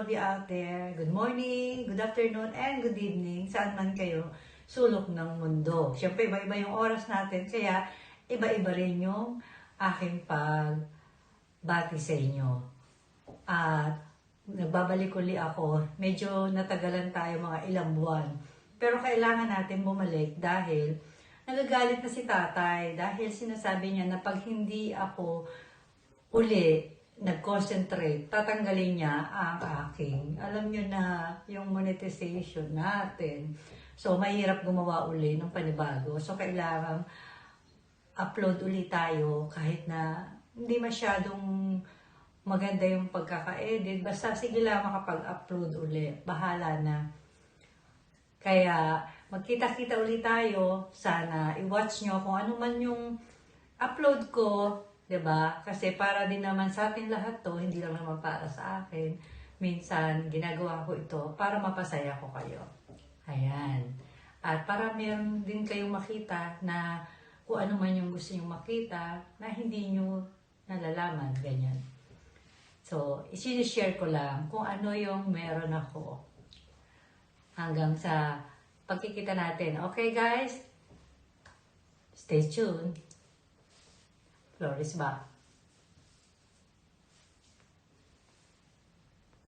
all of you out there. Good morning, good afternoon, and good evening. Saan man kayo sulok ng mundo. Siyempre, iba-iba yung oras natin. Kaya, iba-iba rin yung aking pagbati sa inyo. At nagbabalik uli ako. Medyo natagalan tayo mga ilang buwan. Pero kailangan natin bumalik dahil nagagalit na si tatay. Dahil sinasabi niya na pag hindi ako uli nag-concentrate, tatanggalin niya ang aking, alam niyo na, yung monetization natin. So, mahirap gumawa uli ng panibago. So, kailangan upload uli tayo kahit na hindi masyadong maganda yung pagkaka-edit. Basta sige lang makapag-upload uli. Bahala na. Kaya, magkita-kita uli tayo. Sana i-watch nyo kung ano man yung upload ko. 'Di ba? Kasi para din naman sa atin lahat to, hindi lang naman para sa akin. Minsan, ginagawa ko ito para mapasaya ko kayo. Ayan. At para meron din kayong makita na kung ano man yung gusto nyo makita na hindi nyo nalalaman. Ganyan. So, isi-share ko lang kung ano yung meron ako hanggang sa pagkikita natin. Okay, guys? Stay tuned. Flores ba?